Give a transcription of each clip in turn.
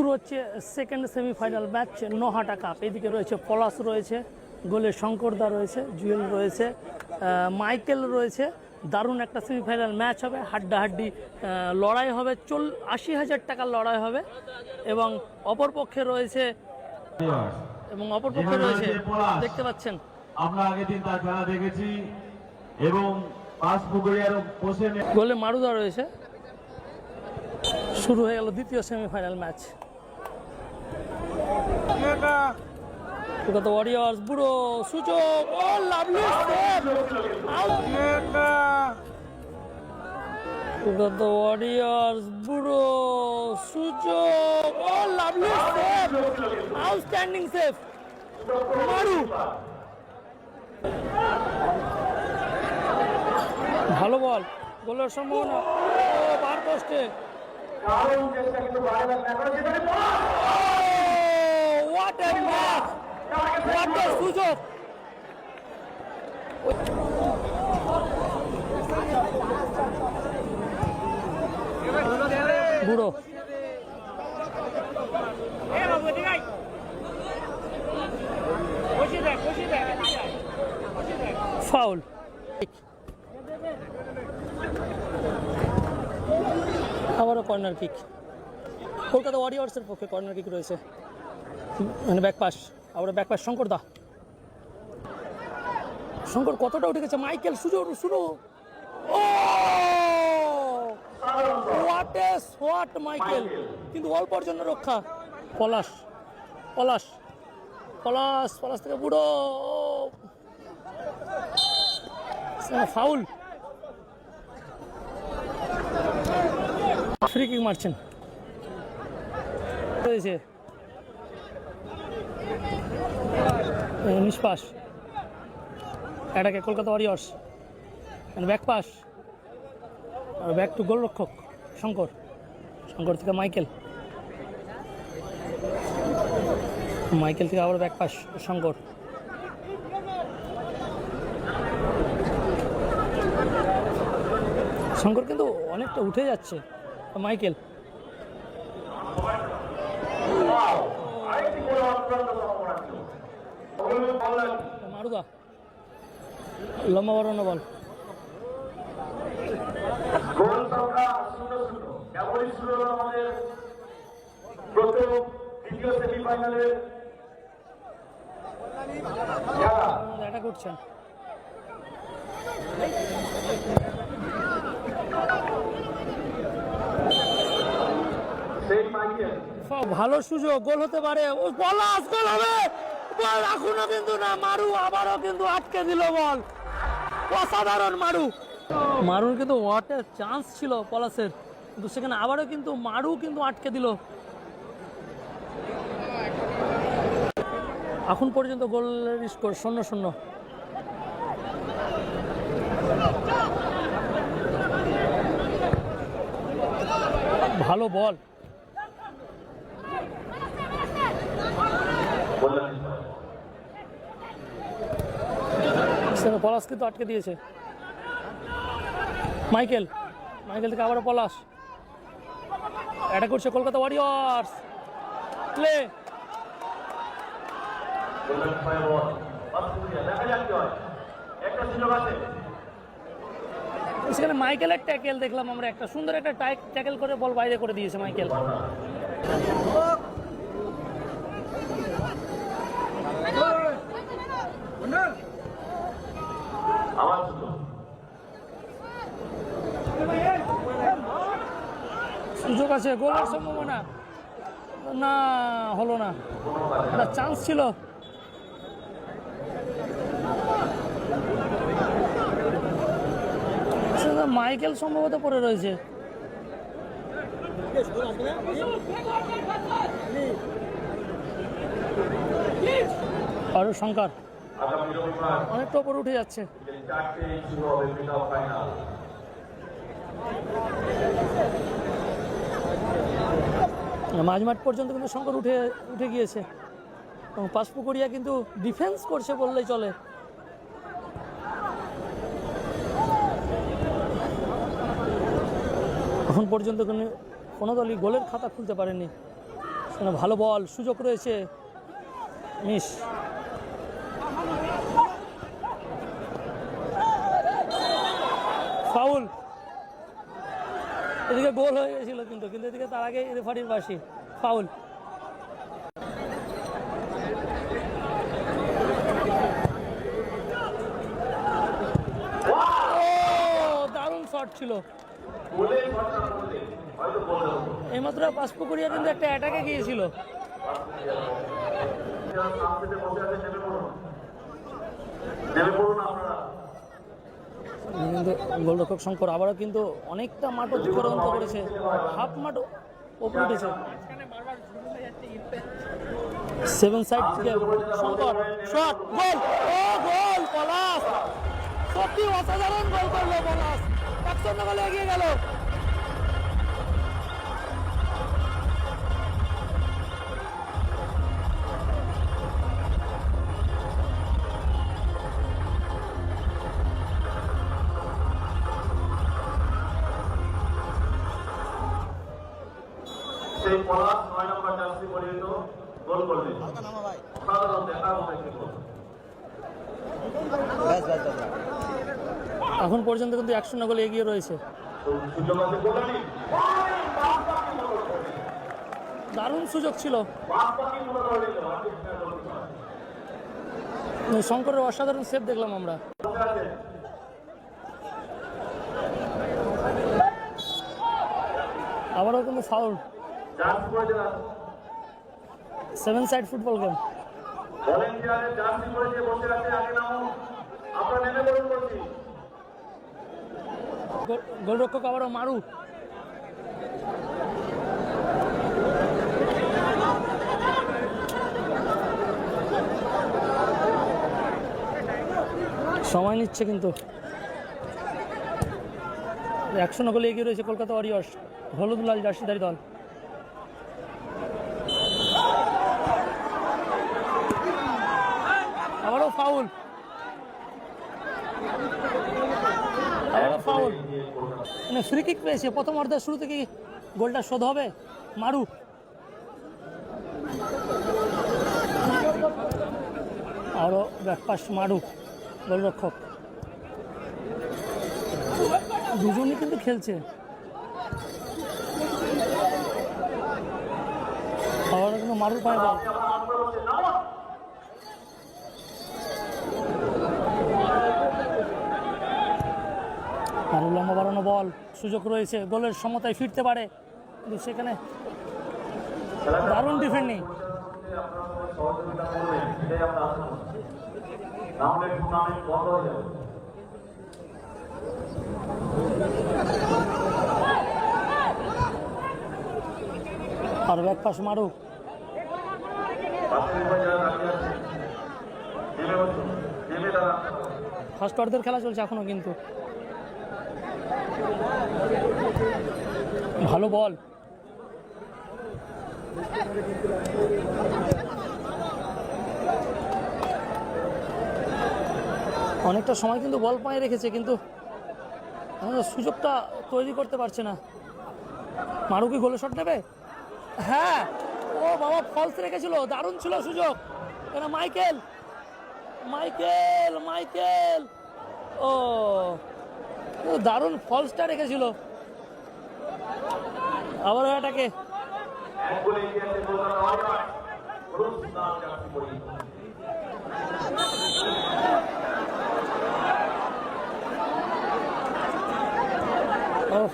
শুরু হচ্ছে second semifinal match Nohata cup. এদিকে রয়েছে পলাশ রয়েছে, গোলে শঙ্করদা রয়েছে, জুয়েল রয়েছে, মাইকেল রয়েছে। দারুণ একটা সেমিফাইনাল ম্যাচ হবে, হাড্ডাহাড্ডি লড়াই হবে, 80,000 টাকার লড়াই হবে। এবং অপরপক্ষে রয়েছে দেখতে পাচ্ছেন আমরা আগের দিন তার খেলা দেখেছি এবং গোলে মারুদা রয়েছে। শুরু হয়ে গেল দ্বিতীয় সেমিফাইনাল ম্যাচ। কলকাতা ওয়ারিয়র্স বুড়ো সুযোগ, ও লাভলি সেভ, কলকাতা ওয়ারিয়র্স বুড়ো সুযোগ, ও লাভলি সেভ, আউটস্ট্যান্ডিং সেভ মারু। ভালো বল, গোলের সম্ভাবনা, ও বার পোস্টে, what a match, what a সুযোগ। বুড়ো ফাউল। আবারও কর্নার কিক, কলকাতা ওয়ারিয়র্সের পক্ষে কর্নার কিক রয়েছে, মানে ব্যাকপাস, আবার ব্যাকপাস শঙ্কর দা। শঙ্কর কতটা উঠে গেছে, মাইকেল সুযোগ শুরু, ও হোয়াট এ শট মাইকেল, কিন্তু অল্পর জন্য রক্ষা। পলাশ পলাশ পলাশ পলাশ থেকে বুড়ো, ফাউল। ফ্রি কিক মারছেন রয়েছে, নিষ্পাস, এটাকে কলকাতা ওয়ারিয়র্স, ব্যাক পাস, আর ব্যাক টু গোলরক্ষক শঙ্কর, শঙ্কর থেকে মাইকেল, মাইকেল থেকে আবার ব্যাক পাস শঙ্কর, শঙ্কর কিন্তু অনেকটা উঠে যাচ্ছে। মাইকেল মারুদা, লম্বা বাড়ানো বল, এটা করছেন ভালো সুযোগ, গোল হতে পারে, পলাশ গোল হবে, বল এখনো কিন্তু না, মারু আবারও কিন্তু আটকে দিল বল, অসাধারণ মারু। মারুর কিন্তু ওয়াটের চান্স ছিল পলাশের, কিন্তু সেখানে আবারও কিন্তু মারু কিন্তু আটকে দিল। এখন পর্যন্ত গোলের স্কোর 0-0। ভালো বল, পলাশ কিন্তু আটকে দিয়েছে। মাইকেল, মাইকেল থেকে আবারও পলাশ, এটা করছে কলকাতা ওয়ারিয়র্স, প্লে সেখানে মাইকেলের ট্যাকেল দেখলাম আমরা, একটা সুন্দর একটা ট্যাকেল করে বল বাইরে করে দিয়েছে মাইকেল। সুযোগ আছে, গোলের সম্ভাবনা না, হলো না, একটা চান্স ছিল। মাইকেল সম্ভবত পড়ে রয়েছে, আরো শঙ্কর অনেকটা উপরে উঠে যাচ্ছে। মাঝমাঠ পর্যন্ত কিন্তু শঙ্কর উঠে গিয়েছে এবং পাঁচপুকুরিয়া কিন্তু ডিফেন্স করছে বললেই চলে। এখন পর্যন্ত কোনো দলই গোলের খাতা খুলতে পারেনি। সেখানে ভালো বল, সুযোগ রয়েছে, মিস। ফাউল, এদিকে গোল হয়ে গেছিল কিন্তু এদিকে তার আগে রেফারির বাঁশি, ফাউল। দারুণ শট ছিল, এইমাত্র পাঁচপুকুরিয়া কিন্তু একটা অ্যাটাকে গিয়েছিল। কিন্তু গোলরক্ষক শঙ্কর আবারও কিন্তু অনেকটা মাঠ অতিক্রান্ত করেছে, হাফ মাঠ ওপরে উঠেছে। 7 সাইড থেকে শঙ্কর শট, গোল, ও গোল, পলাশ সত্যি অসাধারণ গোল করলো পলাশ, 1-0 গোলে এগিয়ে গেল। সেই পলাশ 9 নম্বর জার্সি পরিহিত গোল করলেন। সাধারণ দেখার মতো একটি গোল। এখন পর্যন্ত কিন্তু 1-0 গোলে এগিয়ে রয়েছে। সুযোগ আছে গোলানি, দারুণ সুযোগ ছিল, শঙ্করের অসাধারণ সেভ দেখলাম আমরা। আবারও কিন্তু ফাউল। 7 side football game. গোলরক্ষক আবারও মারু, সময় নিচ্ছে কিন্তু। 1-0 গোলে এগিয়ে রয়েছে কলকাতা ওয়ারিয়র্স, হলুদ লাল জার্সিধারী দল। আবারও ফাউল, আবারও ফাউল, মানে ফ্রি কিক পেয়েছে। প্রথম অর্ধের শুরু থেকে গোলটা শোধ হবে। মারু, আরও ব্যাকপাস মারু, গোলরক্ষক। দুজনই কিন্তু খেলছে। আবার কিন্তু মারুর পায়ে বল, মারুর লম্বা বাড়ানো বল, সুযোগ রয়েছে, গোলের সমতায় ফিরতে পারে, কিন্তু সেখানে দারুণ ডিফেন্ডিং। আর ব্যাক পাস মারু, ফার্স্ট অর্ধের খেলা চলছে এখনো কিন্তু। ভালো বল, অনেকটা সময় কিন্তু বল পায়ে রেখেছে, কিন্তু সুযোগটা তৈরি করতে পারছে না। মারু কি গোলে শট নেবে? হ্যাঁ, ও বাবা, ফলস রেখেছিল, দারুণ ছিল সুযোগ। কেন মাইকেল, মাইকেল, মাইকেল, ও দারুণ ফলসটা রেখেছিল। আবার এটাকে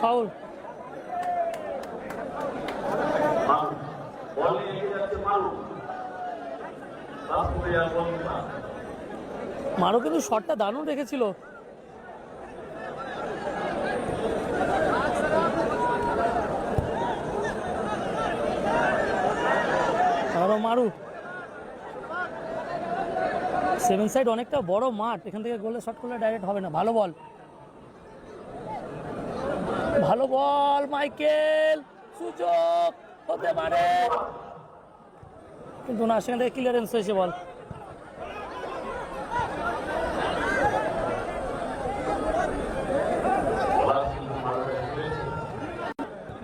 ফাউল। মারু কিন্তু শটটা দারুণ রেখেছিল। আরো মারু, 7 সাইড অনেকটা বড় মাঠ, এখান থেকে গোলে শট করলে ডাইরেক্ট হবে না। ভালো বল, ভালো বল, মাইকেল, সুযোগ হতে পারে, কিন্তু না, সেখান থেকে ক্লিয়ারেন্স হয়েছে বল।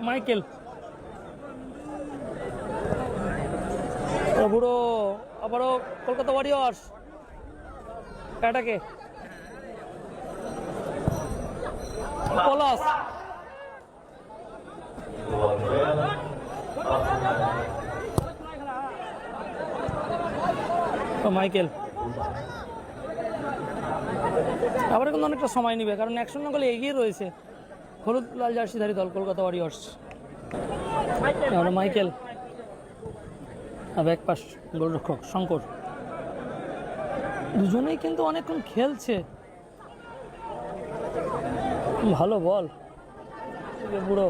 মাইকেল, বুড়ো আবারও কলকাতা ওয়ারিয়র্স অ্যাটাকে পলাশ মাইকেল আবার কিন্তু অনেকটা সময় নেবে, কারণ 1-0 গোলে এগিয়ে রয়েছে হলুদ লাল জার্সিধারী দল কলকাতা ওয়ারিয়র্স। আমরা মাইকেল ব্যাক পাস গোলরক্ষক শঙ্কর, দুজনেই কিন্তু অনেকক্ষণ খেলছে। ভালো বল বুড়ো,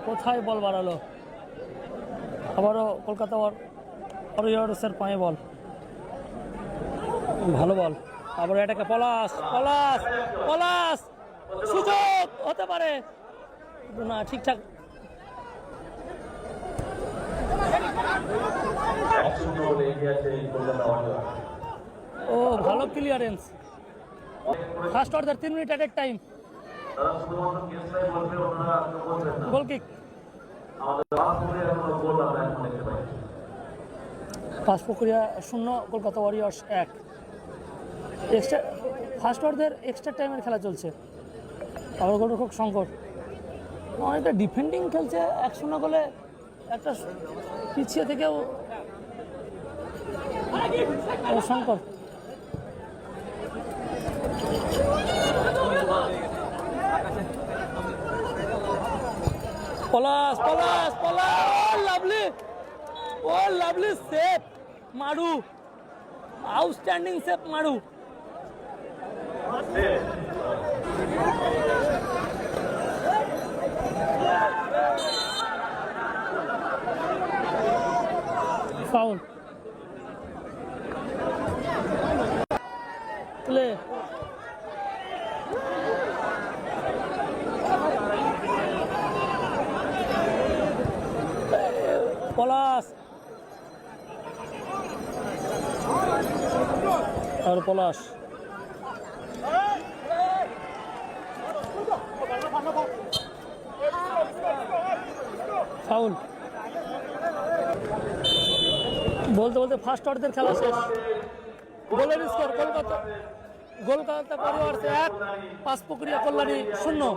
কোথায় বল বাড়ালো, আবারও কলকাতা ওয়ারিয়র্সের পায়ে বল, ভালো বল, আবার এটাকে পলাশ পলাশ পলাশ, সুযোগ হতে পারে না, ঠিকঠাক ও ভালো clearance. First order 3 minute at time, goal kick, পাঁচ প্রক্রিয়া 0 কলকাতা ওয়ারিয়র্স 1। এক্সট্রা ফার্স্ট অর্ধের এক্সট্রা টাইমের খেলা চলছে। আবার গোলরক্ষক শঙ্কর অনেকটা ডিফেন্ডিং খেলছে, 1-0 গোলে একটা পিছিয়ে থেকেও শঙ্কর পলাশ পলাশ পলাশ, লাভলি ও লাভলি সেভ মারু, আউটস্ট্যান্ডিং সেভ মারু। ফাউল প্লে, পলাশ আর পলাশ, ফাউল। বলতে বলতে ফার্স্ট অর্ধের খেলা শেষ। গোলের স্কোর কলকাতা ওয়ারিয়র্স 1, পাঁচ প্রক্রিয়া কল্যাণী 0।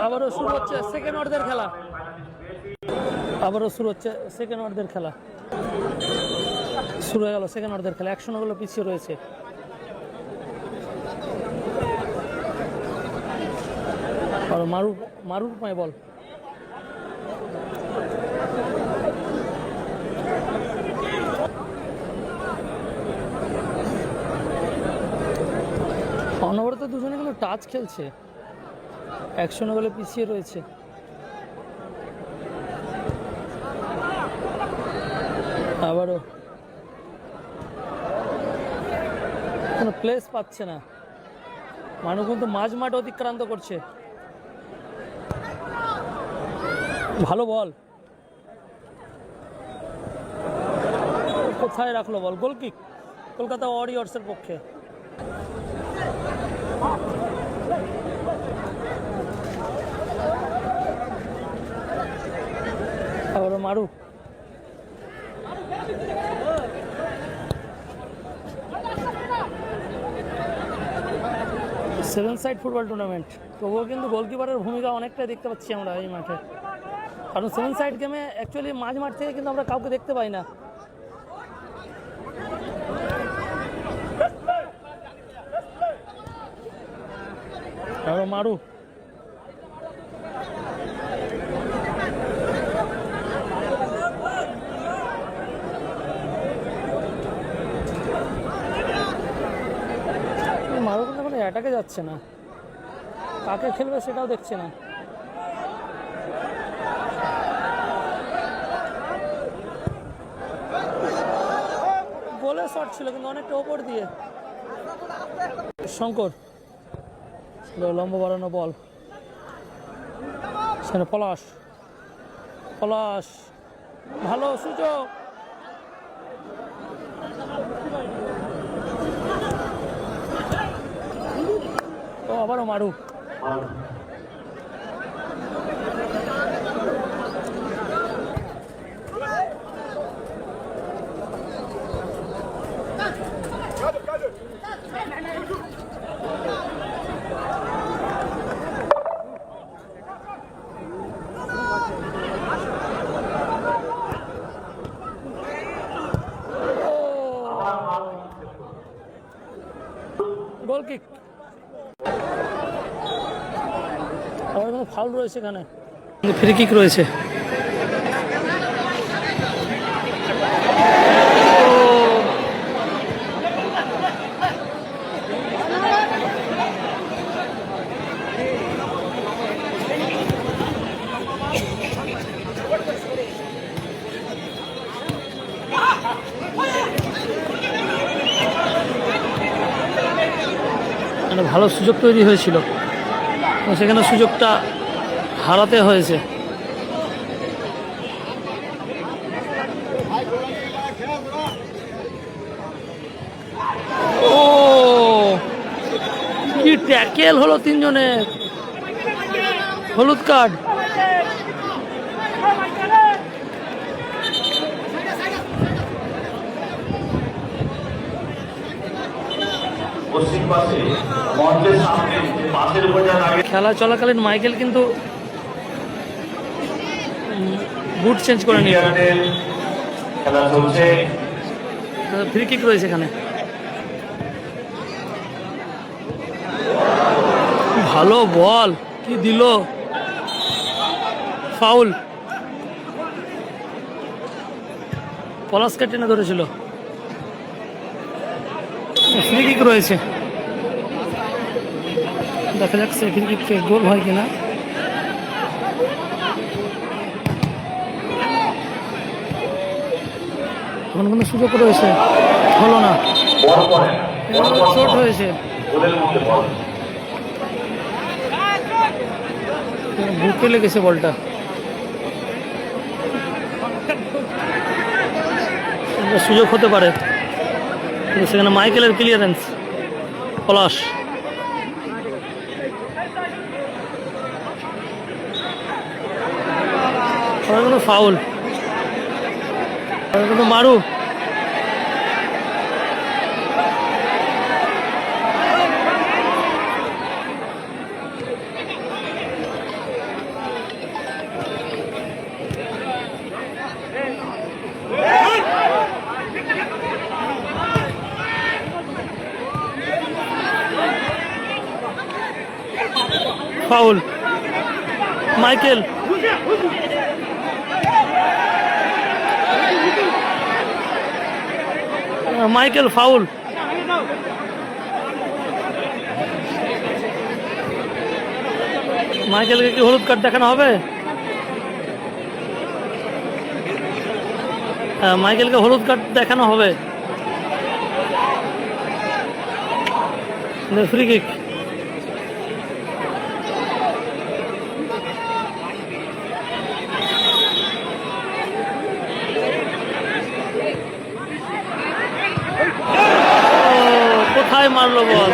আবারও শুরু হচ্ছে সেকেন্ড অর্ধের খেলা, শুরু হয়ে গেল সেকেন্ড অর্ধের খেলা। 1-0 গোলে পিছিয়ে রয়েছে। আর মারুর পায়ে বল, অনবরত দুজনে কিন্তু টাচ খেলছে, 1-0 গোলে পিছিয়ে রয়েছে। আবারও কোনো প্লেস পাচ্ছে না, মানুষ কিন্তু মাঝ মাঠ অতিক্রান্ত করছে। ভালো বল, কোথায় রাখলো বল, গোল কিক কলকাতা ওয়ারিয়র্সের পক্ষে। আবারও মারু, সেভেন সাইড ফুটবল টুর্নামেন্ট, তবুও কিন্তু গোলকিপারের ভূমিকা অনেকটাই দেখতে পাচ্ছি আমরা এই মাঠে, কারণ সেভেন সাইড গেমে অ্যাকচুয়ালি মাঝ মাঠ থেকে কিন্তু আমরা কাউকে দেখতে পাই না। আরো মারু, মারু কিন্তু এখন অ্যাটাকে যাচ্ছে না, কাকে খেলবে সেটাও দেখছে না। গোলের শট ছিল কিন্তু অনেকটা ওপর দিয়ে। শঙ্কর লম্বা বাড়ানো বল, সেখানে পলাশ ভালো সুযোগ, মারু। গোল কিক। ফাউল রয়েছে এখানে, ফ্রি কিক রয়েছে। একটা ভালো সুযোগ তৈরি হয়েছিল, সেখানে সুযোগটা হারাতে হয়েছে। ও কি ট্যাকেল হলো, তিনজনের হলুদ কার্ড। খেলা চলাকালীন মাইকেল কিন্তু বুট চেঞ্জ করে নিয়ে খেলা চলছে, ফ্রি কিক রয়েছে এখানে। ভালো বল, কি দিল, ফাউল। পলাশকে টেনে ধরেছিল। ফ্রি কিক রয়েছে, দেখা যাক সে ফ্রি কিক গোল হয় কিনা। এখন কোনো সুযোগ রয়েছে, হলো না, শর্ট হয়েছে। বুকে লেগেছে বলটা। সুযোগ হতে পারে, কিন্তু সেখানে মাইকেলের ক্লিয়ারেন্স। পলাশ ফাউল, কিন্তু Maru foul. Michael Michael foul. মাইকেলকে কি হলুদ কার্ড দেখানো হবে? মাইকেলকে হলুদ কার্ড দেখানো হবে। Free kick. কোথায় মারলো বল?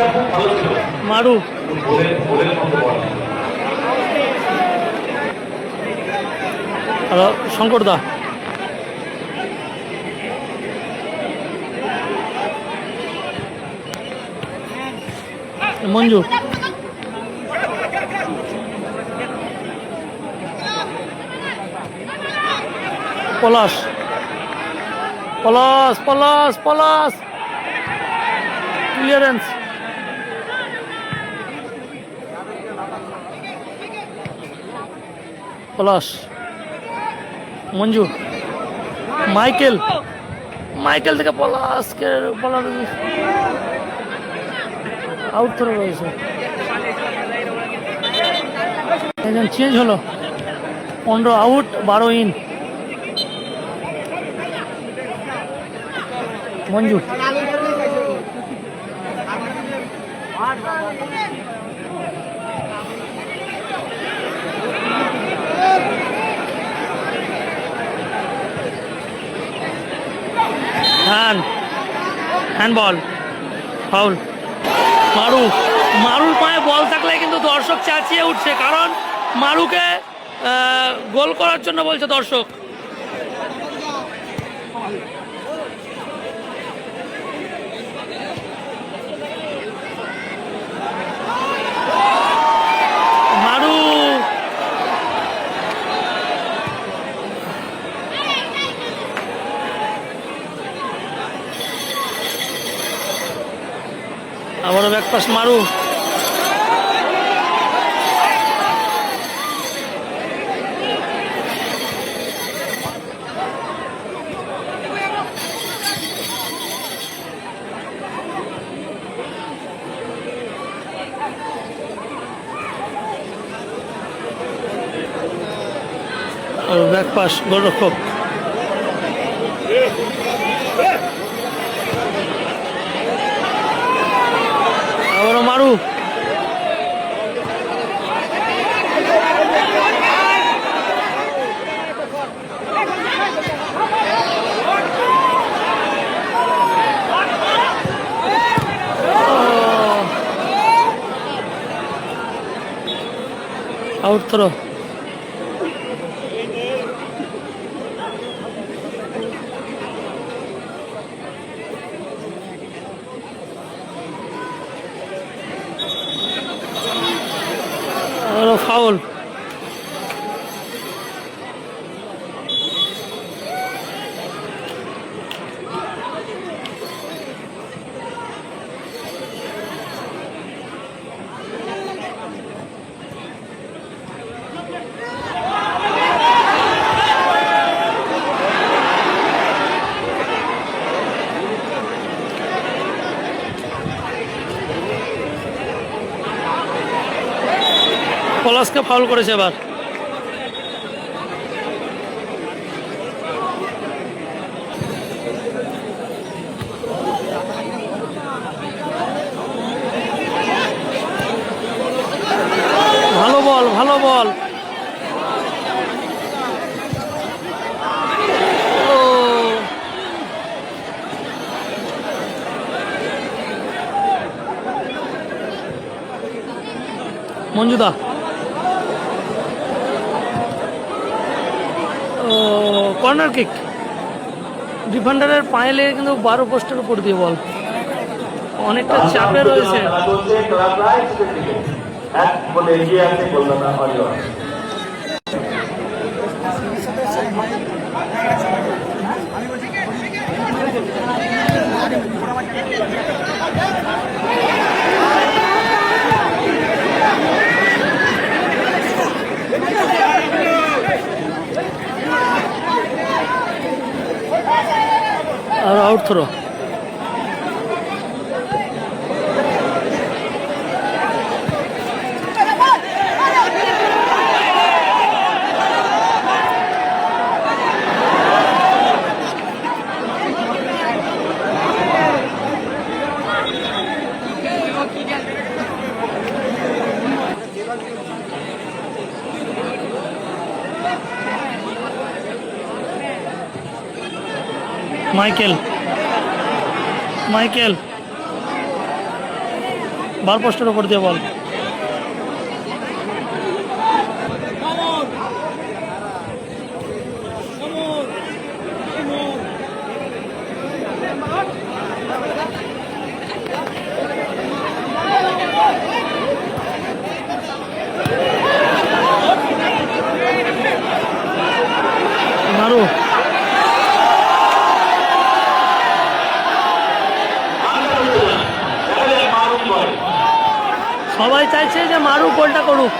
Maru Shankar da. Manju Palash Palash Palash Palash clearance. Palash Manju Michael Michael থেকে পলাশকে আউট করে রয়েছে। একজন চেঞ্জ হলো, 15 out 12 in. Manju handball foul. Maru মারুর পায়ে বল থাকলে কিন্তু দর্শক চেঁচিয়ে উঠছে, কারণ মারুকে গোল করার জন্য বলছে দর্শক। মারু আবারও ব্যাকপাস মারু। ব্যাকপাস গোলরক্ষক। আবারও মারু। Out throw. ফাউল। পলাশকে ফাউল করেছে এবার। ভালো বল, ভালো বল। মঞ্জুদা কর্নার কিক। ডিফেন্ডারের পায়ে লেগে কিন্তু 12 পোস্টের উপর দিয়ে বল, অনেকটা চাপে রয়েছে। আর আউট থ্রো। মাইকেল, মাইকেল বার পোস্টের উপর দিয়ে বল। মারু। সবাই চাইছে যে মারু গোলটা করুক।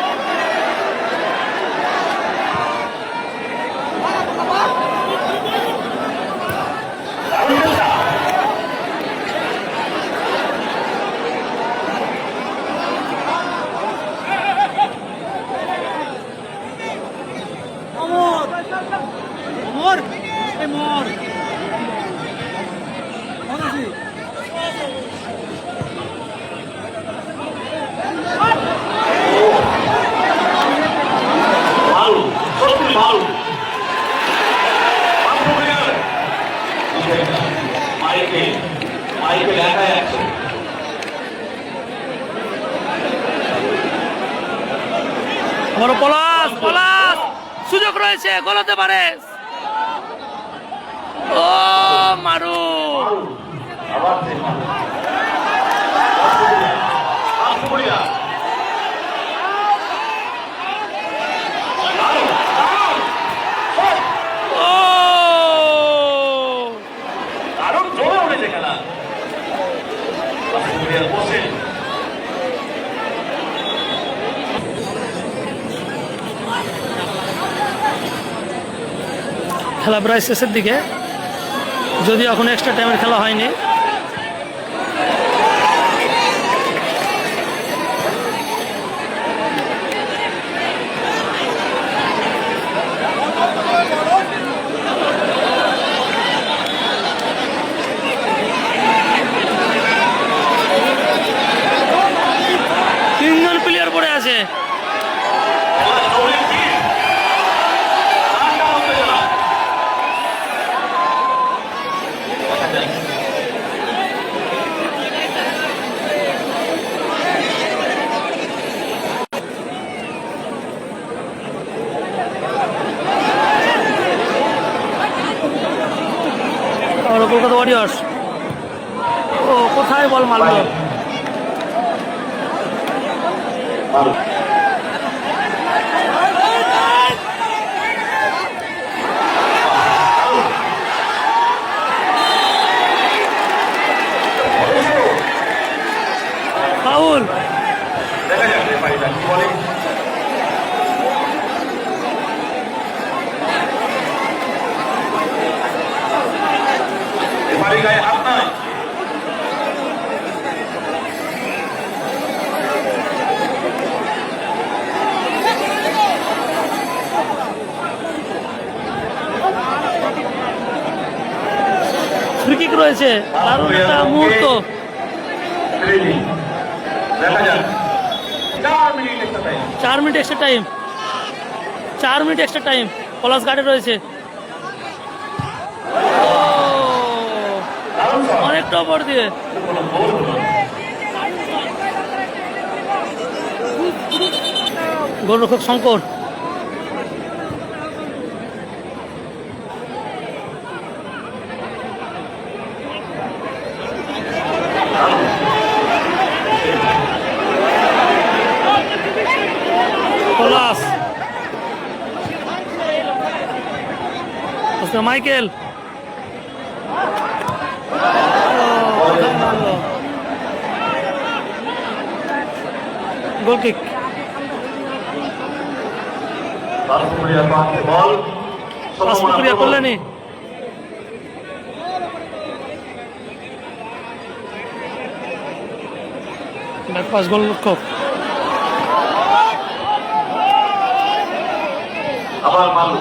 রয়েছে, গোল হতে পারে। ও মারু আবার আফুরিয়া ও আরো জোরে উঠেছে খেলা। আফুরিয়ার বসে খেলা প্রায় শেষের দিকে, যদিও এখন এক্সট্রা টাইমের খেলা হয়নি। তিনজন প্লেয়ার পড়ে আছে। কলকাতা ওয়ারিয়র্স, ও কোথায় বল মারলো? ফাউল। দেখা যাক রেফারিটা কি বলে। রেফারি গায়ে হাত নাই। ফ্রি কিক রয়েছে, দারুণ একটা মুহূর্ত। দেখা যাক 4 minute extra time. 4 minute extra time, 4 minute extra time Palash গার্ডে রয়েছে। অনেকটা ওপর দিয়ে গোলরক্ষক Shankar. Palash, Michael, goal kick. প্রক্রিয়া করলেনি। ব্যাকপাস গোলরক্ষক। আবার মালু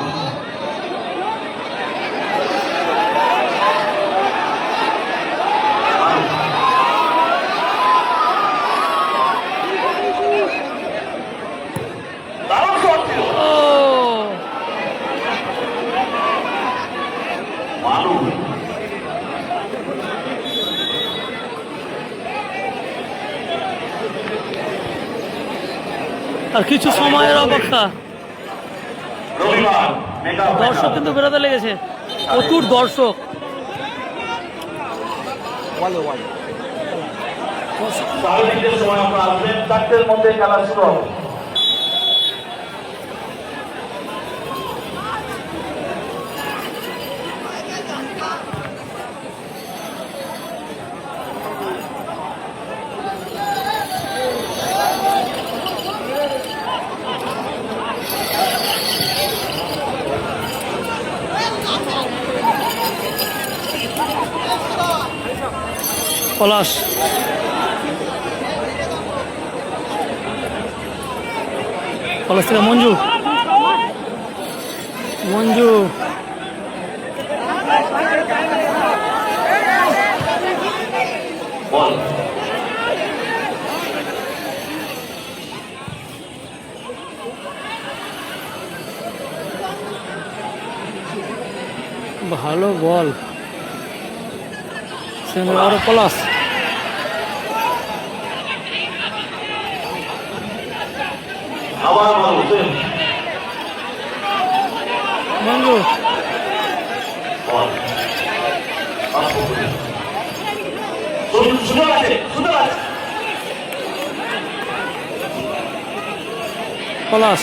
আর কিছু সময়ের অপেক্ষা। রবিবার দর্শক কিন্তু বেরোতে লেগেছে, প্রচুর দর্শক। সার্বিকের সময় আমরা আসবেন, 4টের মধ্যে খেলা শুরু হবে। পলাশ, পলাশ থেকে মঞ্জু, মঞ্জু বল ভালো বল। আরো পলাশ, আবার মালু সুযোগ আছে, সুযোগ আছে। পলাশ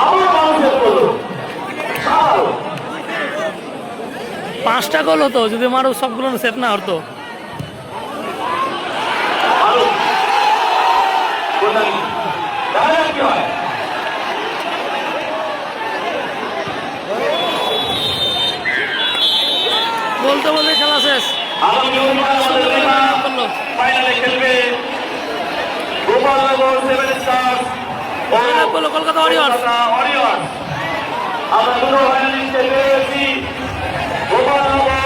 আবার মানুষের বলো, সাল। 5টা গোল হতো যদি মারুফ সবগুলো সেট না হতো। কি হয়? বলতে বলতে খেলা শেষ। আগামী রবিবার আমাদের করলো ফাইনালে খেলবে গোপালনগর সেভেন স্টার্স ও কলকাতা ওয়ারিয়র্স। কলকাতা ওয়ারিয়র্স। আমরা দুটো ফাইনালিস্টে পেয়েছি গোপালনগর